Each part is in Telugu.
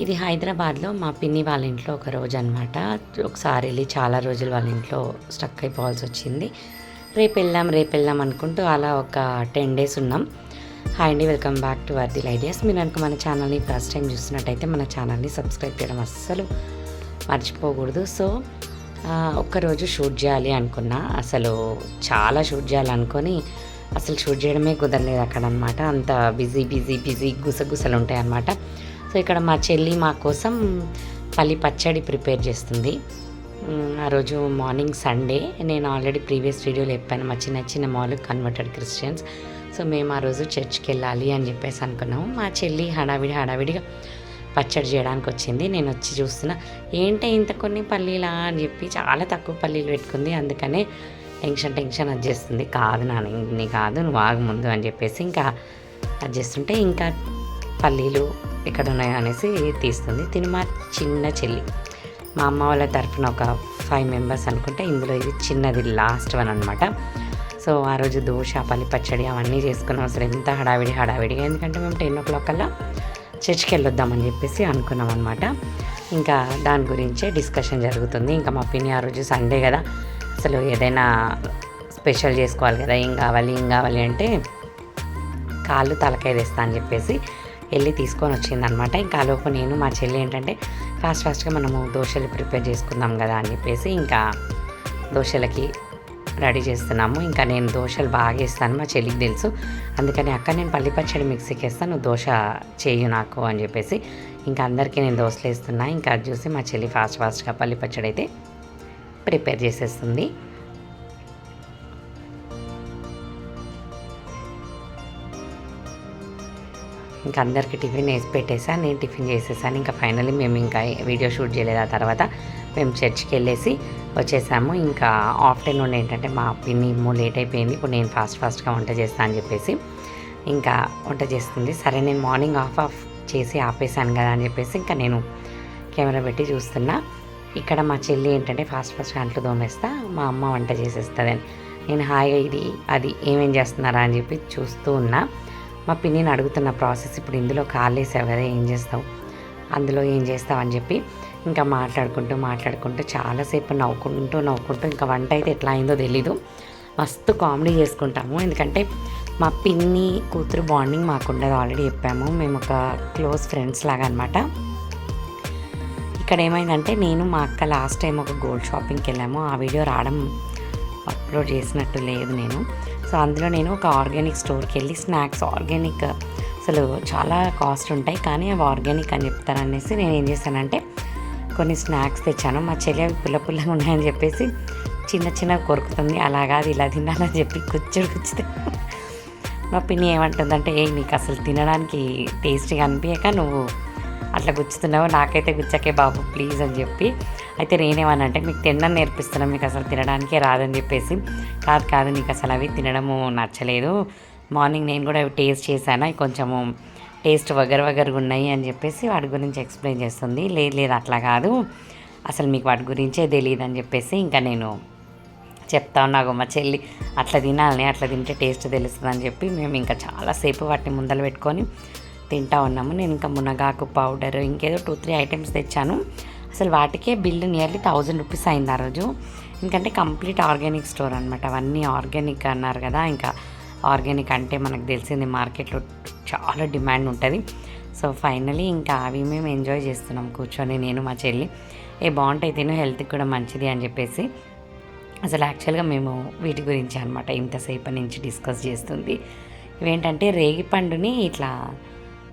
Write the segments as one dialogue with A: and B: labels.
A: ఇది హైదరాబాద్లో మా పిన్ని వాళ్ళ ఇంట్లో ఒక రోజు అనమాట. ఒకసారి వెళ్ళి చాలా రోజులు వాళ్ళ ఇంట్లో స్టక్ అయిపోవాల్సి వచ్చింది. రేపు వెళ్దాం అనుకుంటూ అలా ఒక 10 days ఉన్నాం. హాయ్ అండి, వెల్కమ్ బ్యాక్ టు వర్దిల్ ఐడియాస్. మీరు కనుక మన ఛానల్ని ఫస్ట్ టైం చూస్తున్నట్టయితే మన ఛానల్ని సబ్స్క్రైబ్ చేయడం అస్సలు మర్చిపోకూడదు. సో ఒక్కరోజు షూట్ చేయాలి అనుకున్నా. అసలు చాలా షూట్ చేయాలనుకొని అసలు షూట్ చేయడమే కుదరలేదు అక్కడ అనమాట. అంత బిజీ గుసగుసలు ఉంటాయి అన్నమాట. సో ఇక్కడ మా చెల్లి మా కోసం పల్లి పచ్చడి ప్రిపేర్ చేస్తుంది. ఆ రోజు మార్నింగ్ సండే. నేను ఆల్రెడీ ప్రీవియస్ వీడియోలో చెప్పాను, మా చిన్న వాళ్ళు కన్వర్టెడ్ క్రిస్టియన్స్. సో మేము ఆ రోజు చర్చ్కి వెళ్ళాలి అని చెప్పేసి అనుకున్నాము. మా చెల్లి హడావిడిగా పచ్చడి చేయడానికి వచ్చింది. నేను వచ్చి చూస్తున్నా, ఏంటి ఇంత కొన్ని పల్లీలా అని చెప్పి చాలా తక్కువ పల్లీలు పెట్టుకుంది. అందుకనే టెన్షన్ అది చేస్తుంది. కాదు నీ కాదు, నువ్వు ఆగు ముందు అని చెప్పేసి ఇంకా అది చేస్తుంటే ఇంకా పల్లీలు ఎక్కడ ఉన్నాయో అనేసి తీస్తుంది. తిని మా చిన్న చెల్లి, మా అమ్మ వాళ్ళ తరఫున ఒక 5 members అనుకుంటే, ఇందులో ఇది చిన్నది లాస్ట్ వన్ అనమాట. సో ఆ రోజు దోశ, పల్లి పచ్చడి అవన్నీ చేసుకున్నాం. అసలు ఎంత హడావిడిగా, ఎందుకంటే మేము 10 o'clock కల్లా చర్చ్కి వెళ్ళొద్దామని చెప్పేసి అనుకున్నాం అనమాట. ఇంకా దాని గురించే డిస్కషన్ జరుగుతుంది. ఇంకా మా పిన్ని ఆ రోజు సండే కదా, అసలు ఏదైనా స్పెషల్ చేసుకోవాలి కదా, ఏం కావాలి అంటే కాళ్ళు తలకాయ తెస్తా అని చెప్పేసి వెళ్ళి తీసుకొని వచ్చిందనమాట. ఇంకా లోపు నేను మా చెల్లి ఏంటంటే ఫాస్ట్గా మనము దోశలు ప్రిపేర్ చేసుకుందాం కదా అని చెప్పేసి ఇంకా దోశలకి రెడీ చేస్తున్నాము. ఇంకా నేను దోశలు బాగా వేస్తాను, మా చెల్లికి తెలుసు. అందుకని అక్క నేను పల్లి పచ్చడి మిక్సీకి వేస్తాను, నువ్వు దోశ చేయు నాకు అని చెప్పేసి ఇంకా అందరికీ నేను దోశలు వేస్తున్నా. ఇంకా అది చూసి మా చెల్లి ఫాస్ట్గా పల్లి పచ్చడి అయితే ప్రిపేర్ చేసేస్తుంది. ఇంకా అందరికీ టిఫిన్ వేసి పెట్టేసా, నేను టిఫిన్ చేసేసాను. ఇంకా ఫైనల్లీ మేము ఇంకా వీడియో షూట్ చేయలేదు. ఆ తర్వాత మేము చర్చ్కి వెళ్ళేసి వచ్చేసాము. ఇంకా ఆఫ్టర్నూన్ ఏంటంటే మా పిన్ని లేట్ అయిపోయింది. ఇప్పుడు నేను ఫాస్ట్గా వంట చేస్తాను అని చెప్పేసి ఇంకా వంట చేస్తుంది. సరే నేను మార్నింగ్ ఆఫ్ చేసి ఆపేసాను కదా అని చెప్పేసి ఇంకా నేను కెమెరా పెట్టి చూస్తున్నా. ఇక్కడ మా చెల్లి ఏంటంటే ఫాస్ట్ అంట్లు తోమేస్తా, మా అమ్మ వంట చేసేస్తుందని నేను హాయిగా ఇది అది ఏమేం చేస్తున్నారా అని చెప్పి చూస్తూ ఉన్నా. మా పిన్నిని అడుగుతున్న ప్రాసెస్, ఇప్పుడు ఇందులో కాలేసావు కదా, ఏం చేస్తావు, అందులో ఏం చేస్తావు అని చెప్పి ఇంకా మాట్లాడుకుంటూ చాలాసేపు నవ్వుకుంటూ ఇంకా వంట అయితే ఎట్లా అయిందో తెలీదు. మస్తు కామెడీ చేసుకుంటాము, ఎందుకంటే మా పిన్ని కూతురు బాండింగ్ మాకుండదు, ఆల్రెడీ చెప్పాము. మేము ఒక క్లోజ్ ఫ్రెండ్స్ లాగా అనమాట. ఇక్కడ ఏమైందంటే నేను మా అక్క లాస్ట్ టైం ఒక గోల్డ్ షాపింగ్కి వెళ్ళాము. ఆ వీడియో రావడం అప్లోడ్ చేసినట్టు లేదు నేను. సో అందులో నేను ఒక ఆర్గానిక్ స్టోర్కి వెళ్ళి స్నాక్స్ ఆర్గానిక్ అసలు చాలా కాస్ట్ ఉంటాయి, కానీ అవి ఆర్గానిక్ అని చెప్తారనేసి నేను ఏం చేశానంటే కొన్ని స్నాక్స్ తెచ్చాను. మా చెల్లి అవి పుల్లగా ఉన్నాయని చెప్పేసి చిన్న కొరుకుతుంది. అలాగా అది ఇలా తినాలని చెప్పి కూర్చుతే మా పిన్ని ఏమంటుందంటే, నీకు అసలు తినడానికి టేస్టీగా అనిపించక నువ్వు అట్లా గుచ్చుతున్నావు, నాకైతే గుచ్చకే బాబు ప్లీజ్ అని చెప్పి. అయితే నేనేమనంటే, మీకు తినడం నేర్పిస్తున్నాం, మీకు అసలు తినడానికే రాదని చెప్పేసి. కాదు నీకు అసలు అవి తినడము నచ్చలేదు, మార్నింగ్ నేను కూడా అవి టేస్ట్ చేశాను, అవి కొంచెము టేస్ట్ వగరుగా ఉన్నాయి అని చెప్పేసి వాటి గురించి ఎక్స్ప్లెయిన్ చేస్తుంది. లేదు అట్లా కాదు, అసలు మీకు వాటి గురించే తెలియదు అని చెప్పేసి ఇంకా నేను చెప్తా ఉన్నాకు. మా చెల్లి అట్లా తింటే టేస్ట్ తెలుస్తుంది అని చెప్పి మేము ఇంకా చాలాసేపు వాటిని ముందలు పెట్టుకొని తింటా ఉన్నాము. నేను ఇంకా మునగాకు పౌడర్ ఇంకేదో 2-3 items తెచ్చాను. అసలు వాటికే బిల్లు నియర్లీ 1000 rupees అయింది ఆ రోజు. ఎందుకంటే కంప్లీట్ ఆర్గానిక్ స్టోర్ అనమాట. అవన్నీ ఆర్గానిక్ అన్నారు కదా, ఇంకా ఆర్గానిక్ అంటే మనకు తెలిసింది మార్కెట్లో చాలా డిమాండ్ ఉంటుంది. సో ఫైనలీ ఇంకా అవి మేము ఎంజాయ్ చేస్తున్నాం కూర్చొని, నేను మా చెల్లి. బాగుంటాయి తిను, హెల్త్కి కూడా మంచిది అని చెప్పేసి. అసలు యాక్చువల్గా మేము వీటి గురించి అనమాట ఇంతసేపు నుంచి డిస్కస్ చేస్తుంది. ఇవేంటంటే రేగి పండుని ఇట్లా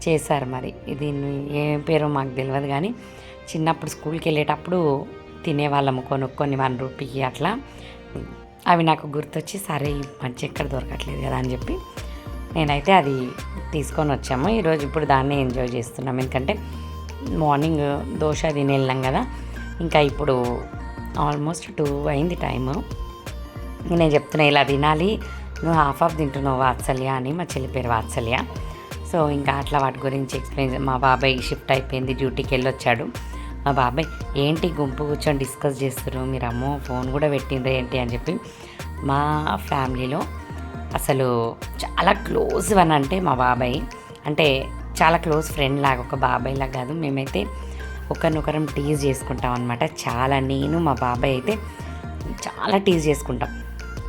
A: చేశారు, మరి దీన్ని ఏ పేరో మాకు తెలియదు, కానీ చిన్నప్పుడు స్కూల్కి వెళ్ళేటప్పుడు తినేవాళ్ళము కొనుక్కొని 1 రూపీకి అట్లా. అవి నాకు గుర్తొచ్చి సరే ఈ మధ్య ఎక్కడ దొరకట్లేదు కదా అని చెప్పి నేనైతే అది తీసుకొని వచ్చాము. ఈరోజు ఇప్పుడు దాన్ని ఎంజాయ్ చేస్తున్నాం, ఎందుకంటే మార్నింగ్ దోశ తిని వెళ్ళాం కదా. ఇంకా ఇప్పుడు ఆల్మోస్ట్ 2 అయింది టైము. నేను చెప్తున్నా ఇలా తినాలి, నువ్వు హాఫ్ తింటున్నావు వాత్సల్య అని. మా చెల్లి పేరు వాత్సల్య. సో ఇంకా అట్లా వాటి గురించి ఎక్స్ప్లెయిన్. మా బాబాయ్ షిఫ్ట్ అయిపోయింది, డ్యూటీకి వెళ్ళొచ్చాడు. మా బాబాయ్ ఏంటి గుంపు కూర్చొని డిస్కస్ చేస్తారు, మీరు అమ్మో ఫోన్ కూడా పెట్టిండ్రు ఏంటి అని చెప్పి. మా ఫ్యామిలీలో అసలు చాలా క్లోజ్ వన్ అంటే మా బాబాయ్. అంటే చాలా క్లోజ్ ఫ్రెండ్ లాగా, ఒక బాబాయ్ లాగా కాదు. మేమైతే ఒకరినొకరం టీజ్ చేసుకుంటాం అనమాట. చాలా, నేను మా బాబాయ్ అయితే చాలా టీజ్ చేసుకుంటాం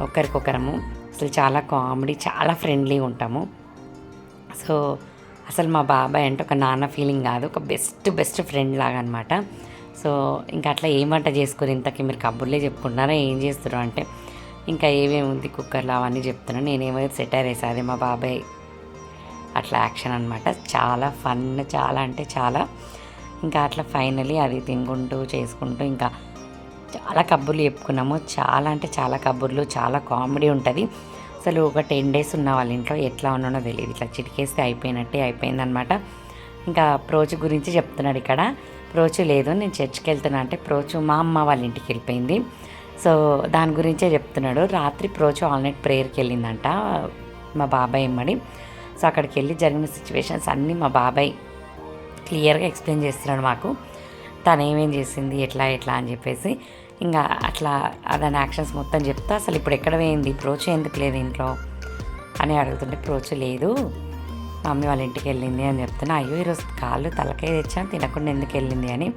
A: ఒకరికొకరము. అసలు చాలా కామెడీ, చాలా ఫ్రెండ్లీ ఉంటాము. సో అసలు మా బాబాయ్ అంటే ఒక నాన్న ఫీలింగ్ కాదు, ఒక బెస్ట్ ఫ్రెండ్ లాగా అనమాట. సో ఇంకా అట్లా ఏం వంట చేసుకుని ఇంతకీ మీరు కబుర్లే చెప్పుకుంటున్నారా, ఏం చేస్తున్నారు అంటే ఇంకా ఏమేమి ఉంది కుక్కర్లో అవన్నీ చెప్తున్నాను. నేనేమో సెటైర్ వేసాది మా బాబాయ్ అట్లా యాక్షన్ అనమాట. చాలా ఫన్, చాలా అంటే చాలా. ఇంకా అట్లా ఫైనలీ అది తినుకుంటూ చేసుకుంటూ ఇంకా చాలా కబుర్లు చెప్పుకున్నాము. చాలా అంటే చాలా కబుర్లు, చాలా కామెడీ ఉంటుంది. అసలు ఒక 10 days ఉన్న వాళ్ళ ఇంట్లో ఎట్లా ఉన్నానో తెలియదు. ఇట్లా చిటికేస్తే అయిపోయిందనమాట. ఇంకా ప్రోచు గురించి చెప్తున్నాడు ఇక్కడ. ప్రోచు లేదు, నేను చర్చ్కి వెళ్తున్నా అంటే ప్రోచు మా అమ్మ వాళ్ళ ఇంటికి వెళ్ళిపోయింది. సో దాని గురించే చెప్తున్నాడు. రాత్రి ప్రోచు ఆల్ నైట్ ప్రేయర్కి వెళ్ళిందంట మా బాబాయ్ ఎమ్మడి. సో అక్కడికి వెళ్ళి జరిగిన సిచ్యువేషన్స్ అన్నీ మా బాబాయ్ క్లియర్గా ఎక్స్ప్లెయిన్ చేస్తున్నాడు మాకు. తను ఏమేం చేసింది, ఎట్లా అని చెప్పేసి ఇంకా అట్లా దాని యాక్షన్స్ మొత్తం చెప్తా. అసలు ఇప్పుడు ఎక్కడ పోయింది, ప్రోచు ఎందుకు లేదు ఇంట్లో అని అడుగుతుంటే ప్రోచు లేదు, మమ్మీ వాళ్ళ ఇంటికి వెళ్ళింది అని చెప్తున్నా. అయ్యో ఈరోజు కాళ్ళు తలకాయ తెచ్చాను, తినకుండా ఎందుకు వెళ్ళింది అని.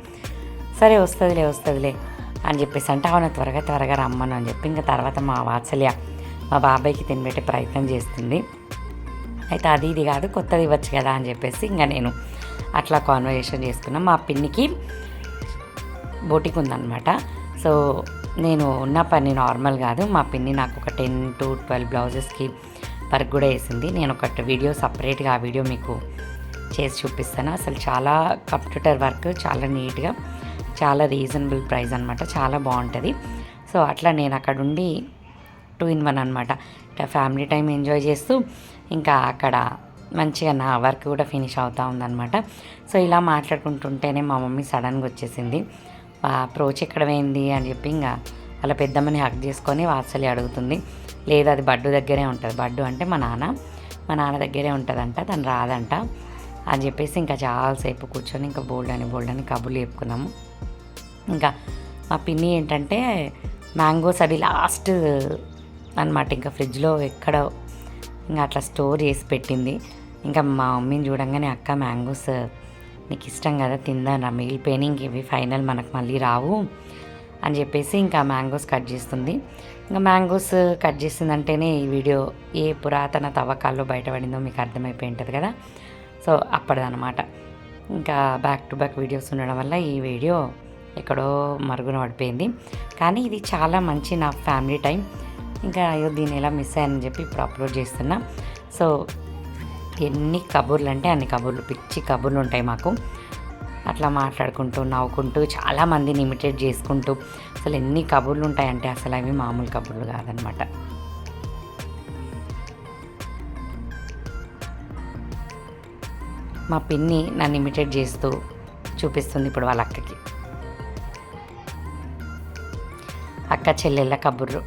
A: సరే వస్తుందిలే అని చెప్పేసి అంటే అవును త్వరగా రమ్మను అని చెప్పి ఇంకా తర్వాత మా వాత్సల్య మా బాబాయ్కి తినబెట్టే ప్రయత్నం చేస్తుంది. అయితే అది ఇది కాదు, కొత్తది ఇవ్వచ్చు కదా అని చెప్పేసి ఇంకా నేను అట్లా కాన్వర్జేషన్ చేసుకున్నాం. మా పిన్నికి బోటిక్ ఉందన్నమాట. సో నేను ఉన్న పని నార్మల్ కాదు. మా పిన్ని నాకు ఒక 10 to 12 బ్లౌజెస్కి వర్క్ కూడా వేసింది. నేను ఒక వీడియో సపరేట్గా ఆ వీడియో మీకు చేసి చూపిస్తాను. అసలు చాలా కంప్యూటర్ వర్క్, చాలా నీట్గా, చాలా రీజనబుల్ ప్రైస్ అనమాట, చాలా బాగుంటుంది. సో అట్లా నేను అక్కడ ఉండి 2 in 1 అనమాట. ఇంకా ఫ్యామిలీ టైం ఎంజాయ్ చేస్తూ ఇంకా అక్కడ మంచిగా నా వర్క్ కూడా ఫినిష్ అవుతూ ఉందన్నమాట. సో ఇలా మాట్లాడుకుంటుంటేనే మా మమ్మీ సడన్గా వచ్చేసింది. ప్రోచ్ ఎక్కడ పోయింది అని చెప్పి ఇంకా అలా పెద్దమ్మని హక్ చేసుకొని వాత్సల్య అడుగుతుంది. లేదు అది బడ్డు దగ్గరే ఉంటుంది, బడ్డు అంటే మా నాన్న దగ్గరే ఉంటుందంట, తను రాదంట అని చెప్పేసి ఇంకా చాలాసేపు కూర్చొని ఇంకా బోల్డ్ అని కబుర్లు చెప్పుకున్నాము. ఇంకా మా పిన్ని ఏంటంటే మ్యాంగోస్ అది లాస్ట్ అనమాట, ఇంకా ఫ్రిడ్జ్లో ఎక్కడో ఇంకా అట్లా స్టోర్ చేసి పెట్టింది. ఇంకా మా మమ్మీని చూడంగానే అక్క మ్యాంగోస్ నీకు ఇష్టం కదా, తిందా మిగిలిపోయినాయి, ఇంక ఇవి ఫైనల్ మనకు మళ్ళీ రావు అని చెప్పేసి ఇంకా మ్యాంగోస్ కట్ చేస్తుంది. ఇంకా మ్యాంగోస్ కట్ చేసిందంటేనే ఈ వీడియో ఏ పురాతన తవ్వకాల్లో బయటపడిందో మీకు అర్థమైపోయి ఉంటుంది కదా. సో అప్పటిదనమాట. ఇంకా బ్యాక్ టు బ్యాక్ వీడియోస్ ఉండడం వల్ల ఈ వీడియో ఎక్కడో మరుగున పడిపోయింది. కానీ ఇది చాలా మంచి నా ఫ్యామిలీ టైం. ఇంకా అయ్యో దీన్ని ఎలా మిస్ అయ్యానని చెప్పి ఇప్పుడు అప్లోడ్ చేస్తున్నా. సో ఎన్ని కబుర్లు అంటే అన్ని కబుర్లు, పిచ్చి కబుర్లు ఉంటాయి మాకు. అట్లా మాట్లాడుకుంటూ నవ్వుకుంటూ చాలామందిని ఇమిటేట్ చేసుకుంటూ అసలు ఎన్ని కబుర్లు ఉంటాయంటే అసలు అవి మామూలు కబుర్లు కాదనమాట. మా పిన్ని నన్ను ఇమిటేట్ చేస్తూ చూపిస్తుంది ఇప్పుడు వాళ్ళ అక్కకి. అక్క చెల్లెళ్ళ కబుర్లు.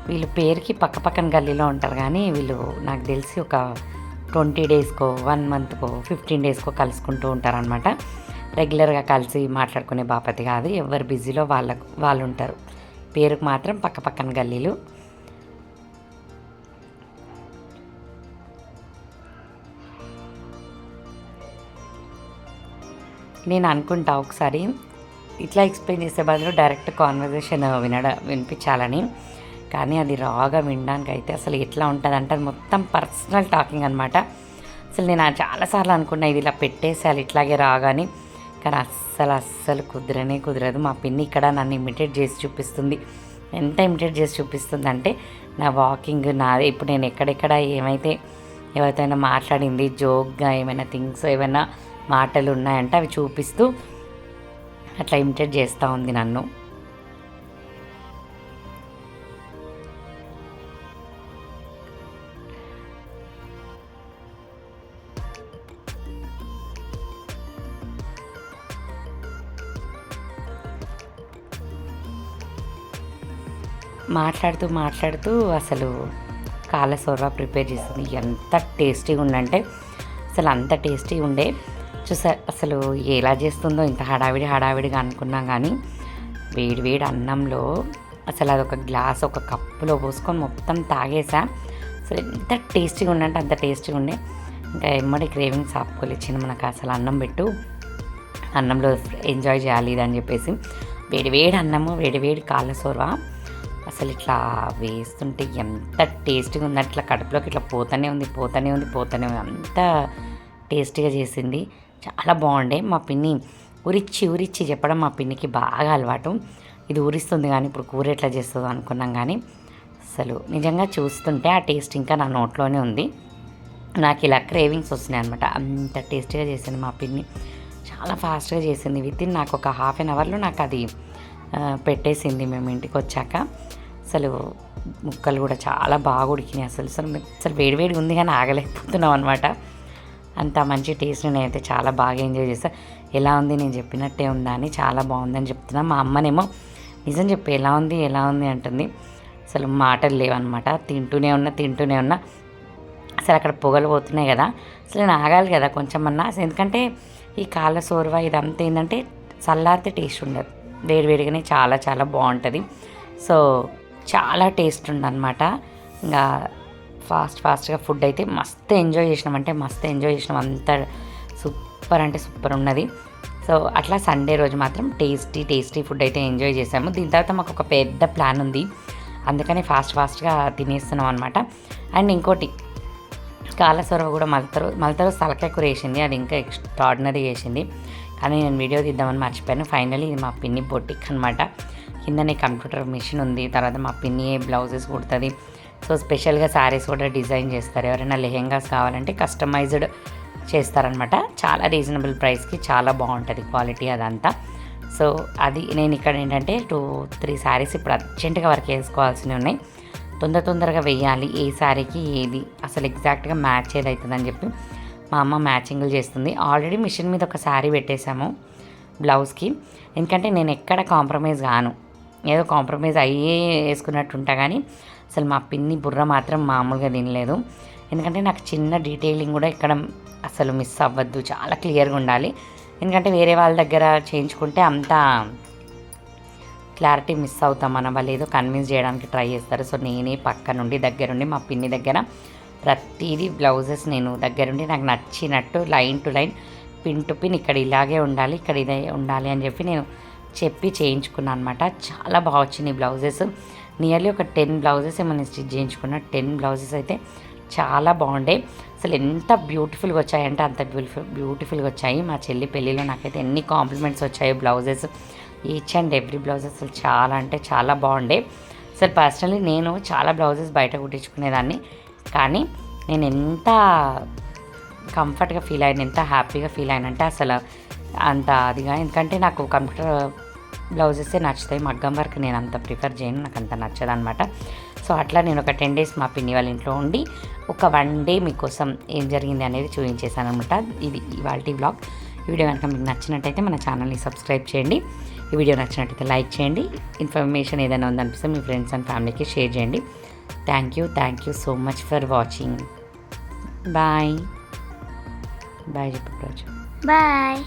A: వీళ్ళు పేరుకి పక్కపక్కన గల్లీలో ఉంటారు కానీ వీళ్ళు నాకు తెలిసి ఒక 20 daysకో 1 monthకో 15 daysకో కలుసుకుంటూ ఉంటారనమాట. రెగ్యులర్గా కలిసి మాట్లాడుకునే బాపతి కాదు, ఎవరు బిజీలో వాళ్ళు ఉంటారు. పేరుకు మాత్రం పక్కపక్కన గల్లీలు. నేను అనుకుంటా ఒకసారి ఇట్లా ఎక్స్ప్లెయిన్ చేసే బదులు డైరెక్ట్ కాన్వర్జేషన్ వినిపించాలని. కానీ అది రాగా వినడానికి అయితే అసలు ఎట్లా ఉంటుంది అంటే అది మొత్తం పర్సనల్ టాకింగ్ అనమాట. అసలు నేను చాలాసార్లు అనుకున్నా ఇది ఇలా పెట్టేసేయాలి ఇట్లాగే రాగాని, కానీ అస్సలు కుదరదు. మా పిన్ని ఇక్కడ నన్ను ఇమిటేట్ చేసి చూపిస్తుంది. ఎంత ఇమిటేట్ చేసి చూపిస్తుంది అంటే నా వాకింగ్, నాదే ఇప్పుడు నేను ఎక్కడెక్కడ ఏమైతే ఎవరితోనైనా మాట్లాడింది జోక్గా ఏమైనా థింగ్స్ ఏమైనా మాటలు ఉన్నాయంటే అవి చూపిస్తూ అట్లా ఇమిటేట్ చేస్తూ ఉంది నన్ను. మాట్లాడుతూ అసలు కాళ్ళ సోర్వా ప్రిపేర్ చేసింది. ఎంత టేస్టీగా ఉందంటే అసలు అంత టేస్టీగా ఉండే. అసలు ఎలా చేస్తుందో ఇంత హడావిడిగా అనుకున్నాం కానీ వేడి అన్నంలో అసలు అదొక గ్లాస్ ఒక కప్పులో పోసుకొని మొత్తం తాగేసా. అసలు ఎంత టేస్టీగా ఉండే అంటే అంత టేస్టీగా ఉండే. ఇంకా ఎమ్మడి క్రేవింగ్స్ ఆపుకోలేచ్చింది మనకు అసలు అన్నం పెట్టు, అన్నంలో ఎంజాయ్ చేయాలి ఇదని చెప్పేసి వేడివేడి అన్నము, వేడివేడి కాళ్ళ సోర్వ అసలు ఇట్లా వేస్తుంటే ఎంత టేస్టీగా ఉంది. అట్లా కడుపులోకి ఇట్లా పోతూనే ఉంది. అంత టేస్టీగా చేసింది, చాలా బాగుండే. మా పిన్ని ఉరిచ్చి చెప్పడం మా పిన్నికి బాగా అలవాటు. ఇది ఊరిస్తుంది కానీ ఇప్పుడు కూర ఎట్లా చేస్తుందో అనుకున్నాం, కానీ అసలు నిజంగా చూస్తుంటే ఆ టేస్ట్ ఇంకా నా నోట్లోనే ఉంది. నాకు ఇలా క్రేవింగ్స్ వస్తున్నాయి అనమాట. అంత టేస్టీగా చేసింది మా పిన్ని, చాలా ఫాస్ట్గా చేసింది. వితిన్ నాకు ఒక హాఫ్ అన్ అవర్లో నాకు అది పెట్టేసింది మేము ఇంటికి వచ్చాక. అసలు ముక్కలు కూడా చాలా బాగా ఉడికినాయి. అసలు వేడివేడిగా ఉంది కానీ ఆగలేకపోతున్నాం అనమాట. అంత మంచి టేస్ట్ నేనైతే చాలా బాగా ఎంజాయ్ చేస్తాను. ఎలా ఉంది నేను చెప్పినట్టే ఉందా అని, చాలా బాగుందని చెప్తున్నా. మా అమ్మనేమో నిజం చెప్పి ఎలా ఉంది అంటుంది. అసలు మాటలు లేవన్నమాట. తింటూనే ఉన్నా. అసలు అక్కడ పొగలు పోతున్నాయి కదా, అసలు నేను ఆగాలి కదా కొంచెమన్నా. ఎందుకంటే ఈ కాళ్ళ సోర్వ ఇదంతా ఏంటంటే చల్లారితే టేస్ట్ ఉండదు, వేడివేడిగానే చాలా చాలా బాగుంటుంది. సో చాలా టేస్ట్ ఉండనమాట. ఇంకా ఫాస్ట్గా ఫుడ్ అయితే మస్తు ఎంజాయ్ చేసినాం. అంత సూపర్ ఉన్నది. సో అట్లా సండే రోజు మాత్రం టేస్టీ ఫుడ్ అయితే ఎంజాయ్ చేసాము. దీని తర్వాత మాకు ఒక పెద్ద ప్లాన్ ఉంది, అందుకని ఫాస్ట్గా తినేస్తున్నాం అనమాట. అండ్ ఇంకోటి కాళ్ళ సొరవ కూడా మలతరు తలకాయ కూర వేసింది, అది ఇంకా ఎక్స్ట్రాడినరీ చేసింది. కానీ నేను వీడియో తీద్దామని మర్చిపోయాను. ఫైనల్లీ ఇది మా పిన్ని బొటిక్ అనమాట. కిందనే కంప్యూటర్ మిషన్ ఉంది. తర్వాత మా పిన్ని బ్లౌజెస్ కుడుతుంది. సో స్పెషల్గా శారీస్ కూడా డిజైన్ చేస్తారు. ఎవరైనా లెహెంగాస్ కావాలంటే కస్టమైజ్డ్ చేస్తారనమాట. చాలా రీజనబుల్ ప్రైస్కి చాలా బాగుంటుంది క్వాలిటీ అదంతా. సో అది నేను ఇక్కడ ఏంటంటే 2-3 శారీస్ ఇప్పుడు అర్జెంటుగా వర్క్ వేసుకోవాల్సినవి ఉన్నాయి. తొందరగా వేయాలి, ఏ శారీకి ఏది అసలు ఎగ్జాక్ట్గా మ్యాచ్ ఏది అవుతుందని చెప్పి మా అమ్మ మ్యాచింగ్లు చేస్తుంది. ఆల్రెడీ మిషన్ మీద ఒక శారీ పెట్టేశాము బ్లౌజ్కి. ఎందుకంటే నేను ఎక్కడ కాంప్రమైజ్ కాను, ఏదో కాంప్రమైజ్ అయ్యే వేసుకున్నట్టు ఉంటా. కానీ అసలు మా పిన్ని బుర్ర మాత్రం మామూలుగా తినలేదు. ఎందుకంటే నాకు చిన్న డీటెయిలింగ్ కూడా ఇక్కడ అసలు మిస్ అవ్వద్దు, చాలా క్లియర్గా ఉండాలి. ఎందుకంటే వేరే వాళ్ళ దగ్గర చేయించుకుంటే అంత క్లారిటీ మిస్ అవుతాం. మన వాళ్ళు ఏదో కన్విన్స్ చేయడానికి ట్రై చేస్తారు. సో నేనే దగ్గరుండి మా పిన్ని దగ్గర ప్రతిదీ బ్లౌజెస్ నేను దగ్గరుండి నాకు నచ్చినట్టు line to line, pin to pin ఇక్కడ ఇలాగే ఉండాలి, ఇక్కడ ఇదే ఉండాలి అని చెప్పి నేను చెప్పి చేయించుకున్నాను అనమాట. చాలా బాగా వచ్చినాయి బ్లౌజెస్. నియర్లీ ఒక 10 బ్లౌజెస్ ఏమైనా స్టిచ్ చేయించుకున్నా. 10 బ్లౌజెస్ అయితే చాలా బాగుండే. అసలు ఎంత బ్యూటిఫుల్గా వచ్చాయంటే అంత బ్యూటిఫుల్గా వచ్చాయి. మా చెల్లి పెళ్ళిలో నాకైతే ఎన్ని కాంప్లిమెంట్స్ వచ్చాయో blouses, each and every blouses అసలు చాలా అంటే చాలా బాగుండే. అసలు పర్సనలీ నేను చాలా బ్లౌజెస్ బయట కుట్టించుకునేదాన్ని, కానీ నేను ఎంత కంఫర్ట్గా ఫీల్ అయ్యాను, ఎంత హ్యాపీగా ఫీల్ అయ్యానంటే అసలు అంత అదిగా. ఎందుకంటే నాకు కంప్యూటర్ బ్లౌజెసే నచ్చుతాయి, మగ్గం వర్క్ నేను అంత ప్రిఫర్ చేయను, నాకు అంత నచ్చదనమాట. సో అట్లా నేను ఒక 10 days మా పిన్ని వాళ్ళ ఇంట్లో ఉండి ఒక 1 day మీకోసం ఏం జరిగింది అనేది చూపించేశాను అనమాట. ఇది ఇవాల్టి వ్లాగ్. ఈ వీడియో కనుక మీకు నచ్చినట్టయితే మన ఛానల్ని సబ్స్క్రైబ్ చేయండి. ఈ వీడియో నచ్చినట్టయితే లైక్ చేయండి. ఇన్ఫర్మేషన్ ఏదైనా ఉందనిపిస్తే మీ ఫ్రెండ్స్ అండ్ ఫ్యామిలీకి షేర్ చేయండి. Thank you so much for watching. Bye చెప్పు రోజు.
B: బాయ్.